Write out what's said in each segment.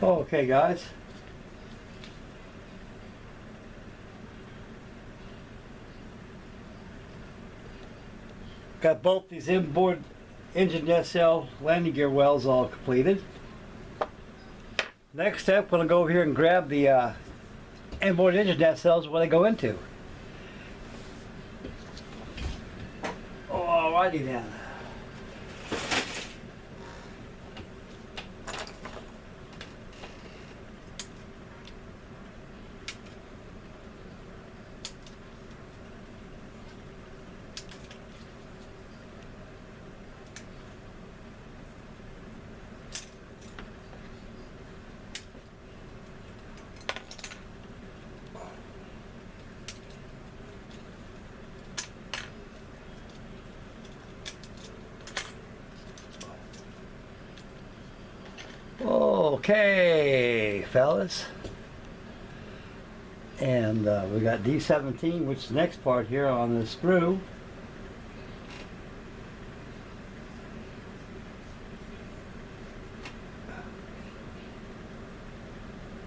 Okay, guys. Got both these inboard engine nacelle landing gear wells all completed. Next step, we're going to go over here and grab the inboard engine nacelles where they go into. Alrighty then. Okay, fellas, and we got D17, which is the next part here on the sprue.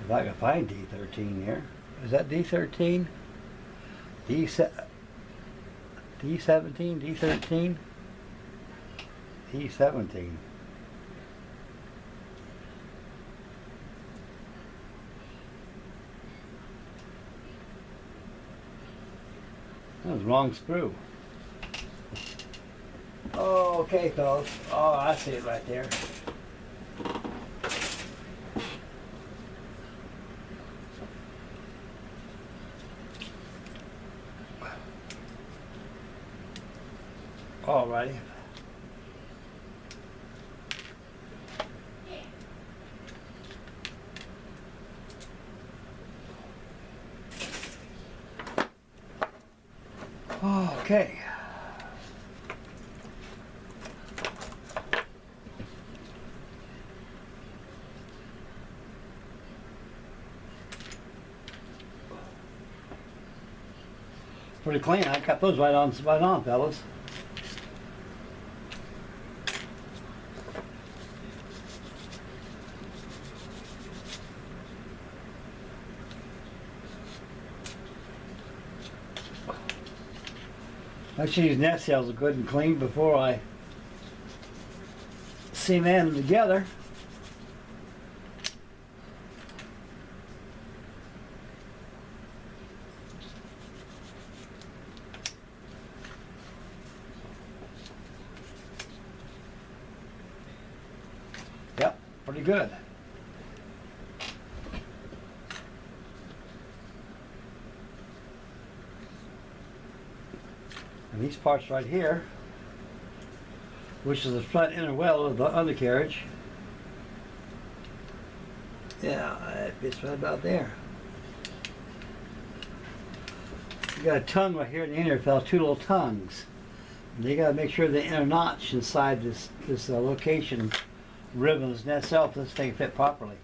If I can find D13 here. Is that D13? D17, D13? D17. That was the wrong sprue. Oh, okay, fellas. Oh, I see it right there. Alrighty. Okay. Pretty clean. I got those right on, fellas. Make sure these nacelles are good and clean before I cement them together. Yep, pretty good. And these parts right here, which is the front inner well of the undercarriage, yeah, it fits right about there. You got a tongue right here in the inner, fell two little tongues. And you got to make sure the inner notch inside this location ribbon is nacelle for this thing to fit properly.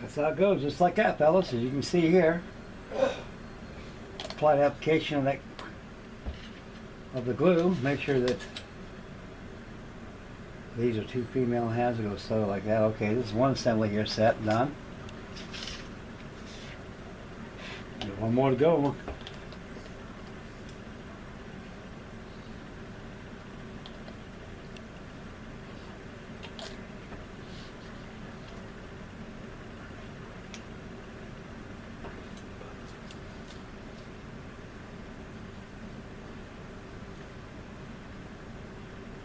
That's how it goes, just like that, fellas, as you can see here. Apply the application of the glue. Make sure that these are two female halves. It goes so like that. Okay, this is one assembly here set, done. Got one more to go.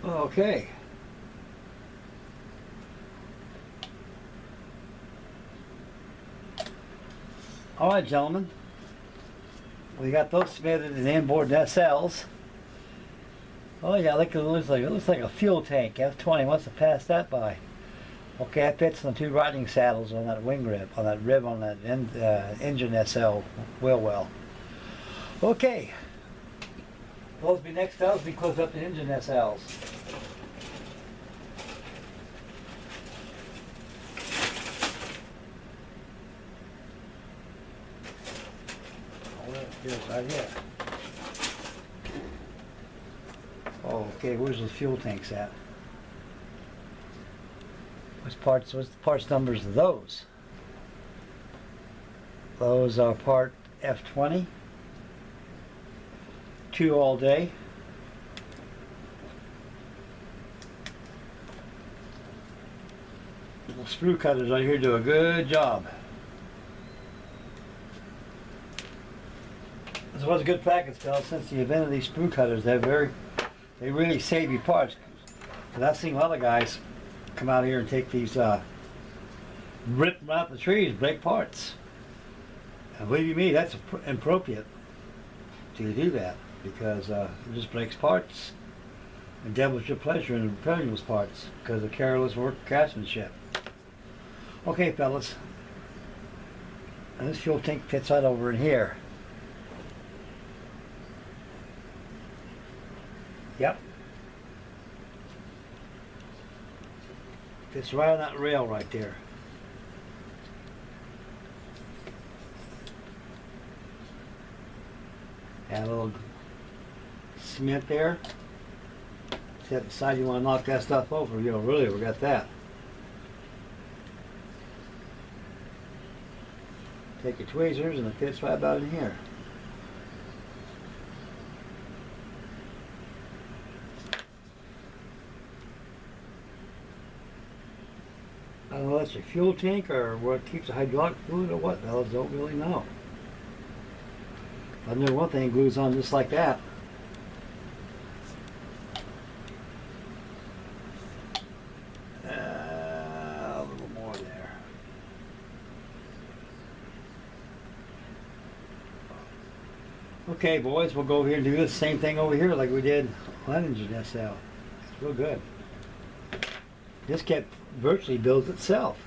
Okay. All right, gentlemen. We got those cemented in inboard nacelles. Oh yeah, look, it looks like a fuel tank. F-20 must have passed that by. Okay, that fits on the two riding saddles on that wing rib, on that engine nacelle wheel well. Okay. Those be next up. We close up the engine nacelles. Here's right here. Oh, okay, where's the fuel tanks at? What's the parts numbers of those? Those are part F20, 2 all day. The screw cutters right here do a good job. This was a good practice, fellas. Since the event of these screw cutters, they really save you parts. Because I've seen a lot of guys come out here and take these, rip them out the trees, break parts. And believe you me, that's inappropriate to do that, because it just breaks parts and devils your pleasure in repairing those parts because of careless workmanship. Okay, fellas, and this fuel tank fits right over in here. Yep. Fits right on that rail right there. Add a little cement there. Set aside, you want to knock that stuff over. You know, really, we got that. Take your tweezers and it fits right about in here. I don't know if that's your fuel tank or what keeps the hydraulic fluid or what, fellas, don't really know. I know one thing glues on just like that. A little more there. Okay, boys, we'll go over here and do the same thing over here like we did on engine SL. It's real good. This kit virtually builds itself.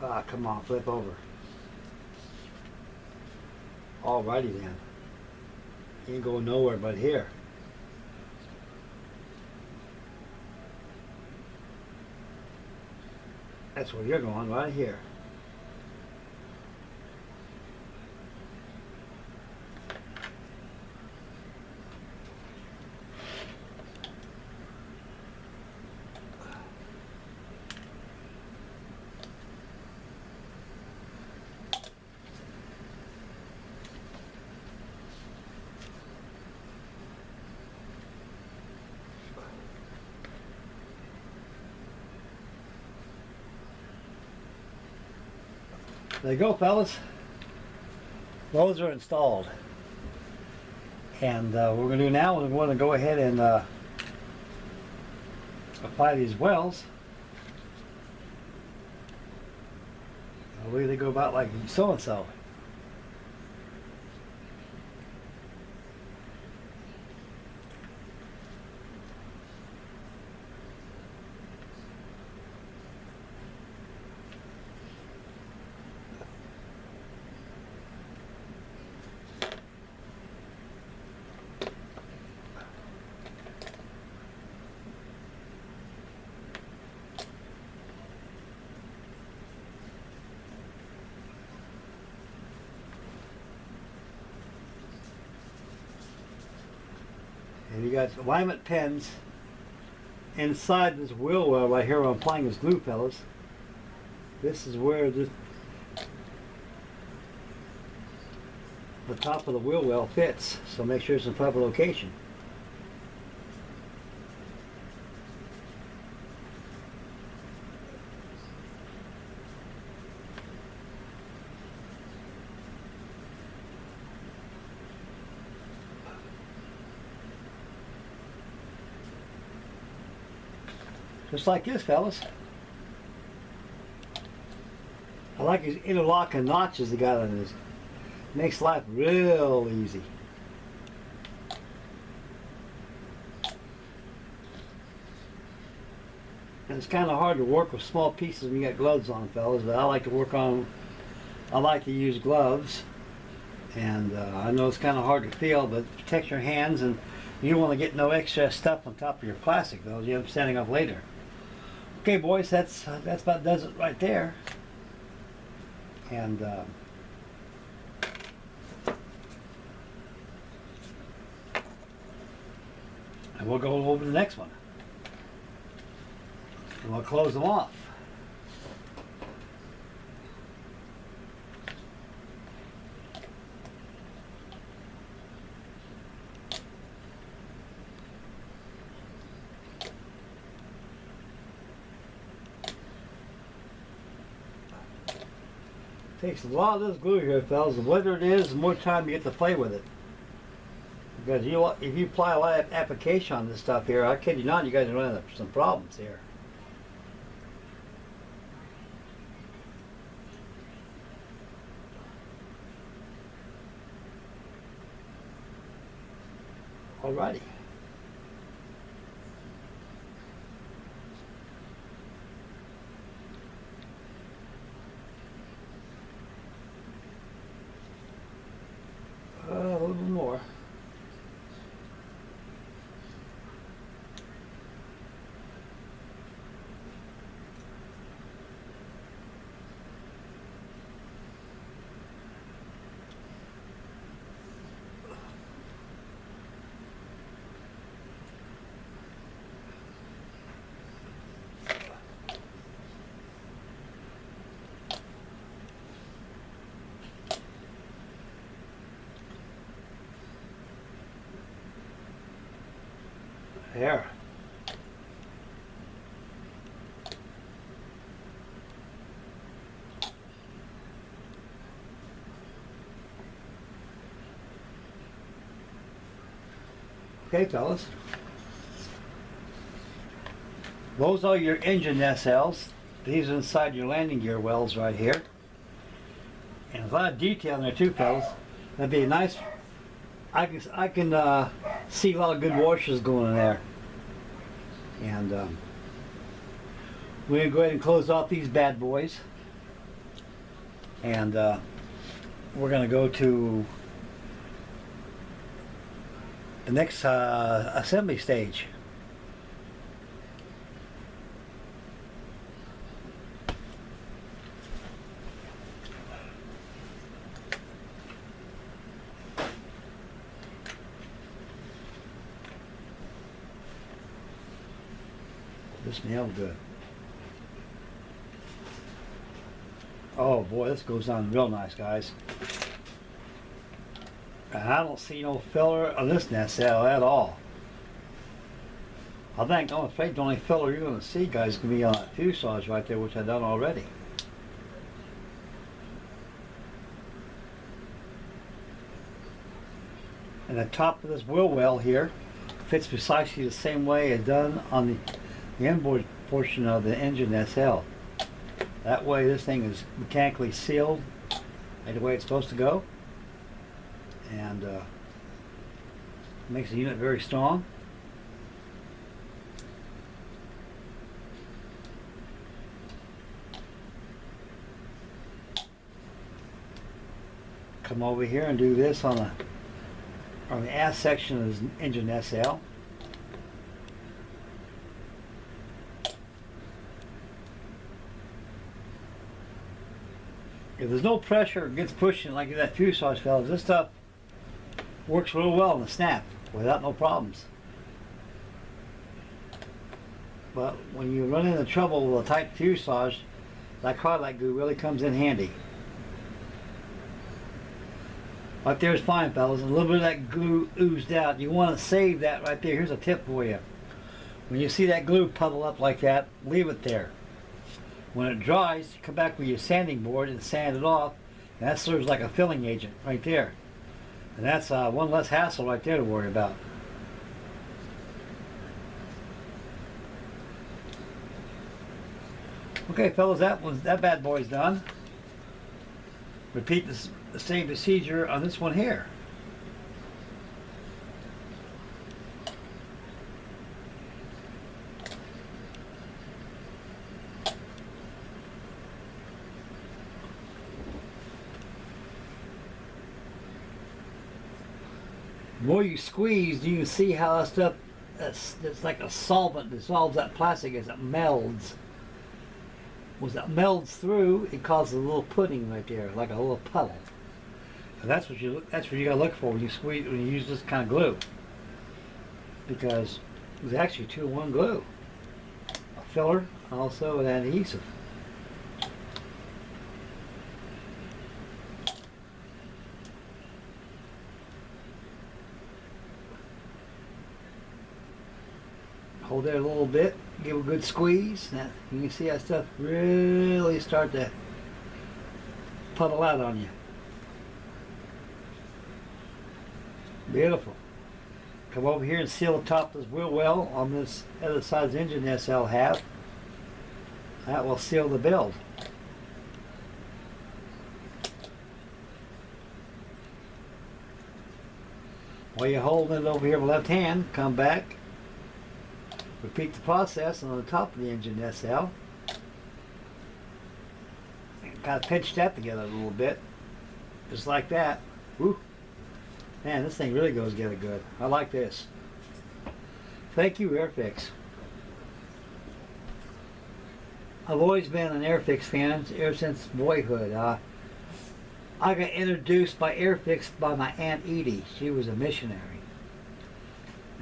Ah, come on, flip over. Alrighty then. You ain't going nowhere but here. That's where you're going, right here. There you go, fellas. Those are installed. And what we're going to do now is we're going to go ahead and apply these wells. The way they go about like so and so. And you got alignment pins inside this wheel well right here where I'm applying this glue, fellas. This is where the top of the wheel well fits, so make sure it's in proper location. Just like this, fellas. I like these interlocking notches they got on this. Makes life real easy. And it's kind of hard to work with small pieces when you got gloves on, fellas, but I like to use gloves. And I know it's kind of hard to feel, but protect your hands, and you don't want to get no extra stuff on top of your plastic, though. You have standing up later. Okay, boys, that's about does it right there. And we'll go over to the next one. And we'll close them off. Takes a lot of this glue here, fellas. The wetter it is, the more time you get to play with it. Because if you apply a lot of application on this stuff here, I kid you not, you guys are running into some problems here. Alrighty. A little bit more. There. Okay, fellas. Those are your engine nacelles. These are inside your landing gear wells right here. And a lot of detail in there too, fellas. That'd be a nice. I can see a lot of good washers going in there. And we're gonna go ahead and close off these bad boys. And we're gonna go to the next assembly stage. This smells good. Oh boy, this goes on real nice, guys. And I don't see no filler on this nacelle at all. I'm afraid the only filler you're going to see, guys, is going to be on that fuselage right there, which I've done already. And the top of this wheel well here fits precisely the same way it's done on the inboard portion of the engine nacelle. That way this thing is mechanically sealed right the way it's supposed to go, and makes the unit very strong. Come over here and do this on the ass section of this engine nacelle. If there's no pressure, it gets pushing like that fuselage, fellas, this stuff works real well in the snap without no problems. But when you run into trouble with a tight fuselage, that carbide glue really comes in handy. Right there is fine, fellas. A little bit of that glue oozed out. You want to save that right there. Here's a tip for you. When you see that glue puddle up like that, leave it there. When it dries, come back with your sanding board and sand it off, and that serves like a filling agent right there. And that's one less hassle right there to worry about. Okay, fellas, that bad boy's done. Repeat this the same procedure on this one here. The more you squeeze, you can see how that stuff, it's like a solvent dissolves that plastic as it melds. As it melds through, it causes a little pudding right there, like a little puddle. And that's what you gotta look for when you squeeze, when you use this kind of glue, because it's actually 2-in-1 glue, a filler, also an adhesive. Hold there a little bit, give a good squeeze. Now you can see that stuff really start to puddle out on you. Beautiful. Come over here and seal the top of this wheel well on this other side of the engine nacelle have. That will seal the build. While you're holding it over here with left hand, come back. Repeat the process on the top of the engine nacelle. Kind of pinch that together a little bit. Just like that. Woo. Man, this thing really goes together good. I like this. Thank you, Airfix. I've always been an Airfix fan ever since boyhood. I got introduced by Airfix by my Aunt Edie. She was a missionary.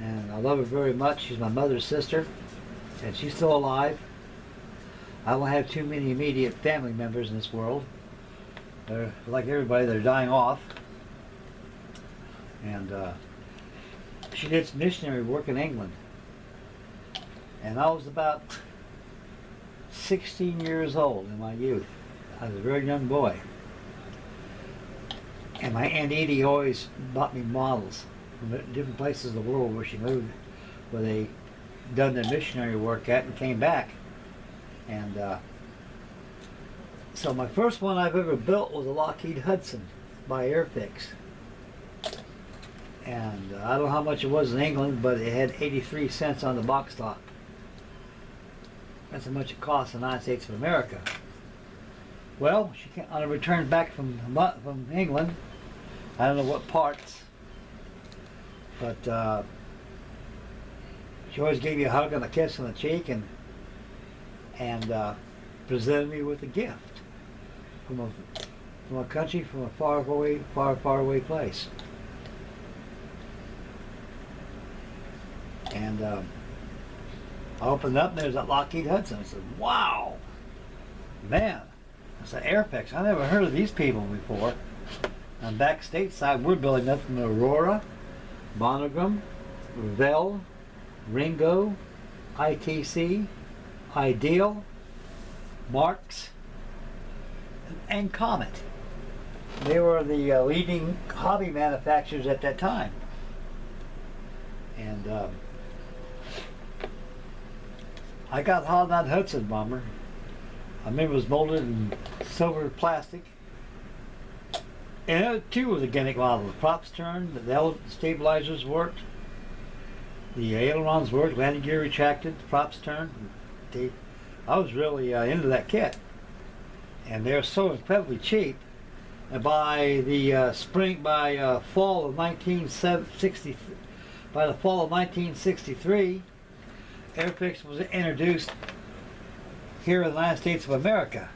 And I love her very much. She's my mother's sister, and she's still alive. I don't have too many immediate family members in this world. They're like everybody, they're dying off. And she did some missionary work in England. And I was about 16 years old in my youth. I was a very young boy. And my Aunt Edie always bought me models from different places in the world where she moved, where they done their missionary work at and came back. And so my first one I've ever built was a Lockheed Hudson by Airfix. And I don't know how much it was in England, but it had 83 cents on the box top. That's how much it costs in the United States of America. Well, she came, on a return back from England, I don't know what parts, but she always gave me a hug and a kiss on the cheek, and presented me with a gift from a country, from a far away place. And I opened it up, and there's that Lockheed Hudson. I said, "Wow, man!" I said, "Airfix, I never heard of these people before." And back stateside, we're building up from Aurora, Monogram, Revell, Ringo, ITC, Ideal, Marks, and Comet. They were the leading hobby manufacturers at that time. And I got that Hudson bomber. I remember it was molded in silver plastic. And it too was a gimmick model. The props turned, the stabilizers worked, the ailerons worked, landing gear retracted, the props turned. I was really into that kit. And they're so incredibly cheap. And by the fall of 1963, Airfix was introduced here in the United States of America.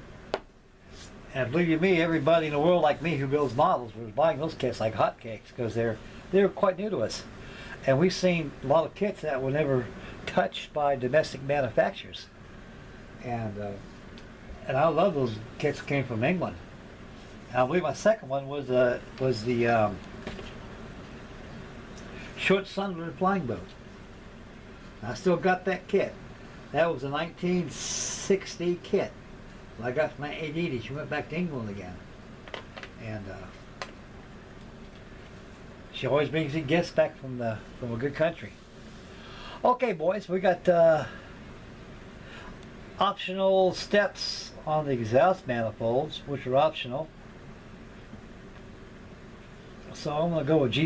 And believe you me, everybody in the world like me who builds models was buying those kits like hotcakes, because they're quite new to us. And we've seen a lot of kits that were never touched by domestic manufacturers. And I love those kits that came from England. And I believe my second one was the Short Sunderland flying boat. I still got that kit. That was a 1960 kit. I got from my Aunt Edie. She went back to England again. And she always brings me gifts back from a good country. Okay, boys, we got optional steps on the exhaust manifolds, which are optional. so I'm gonna go with G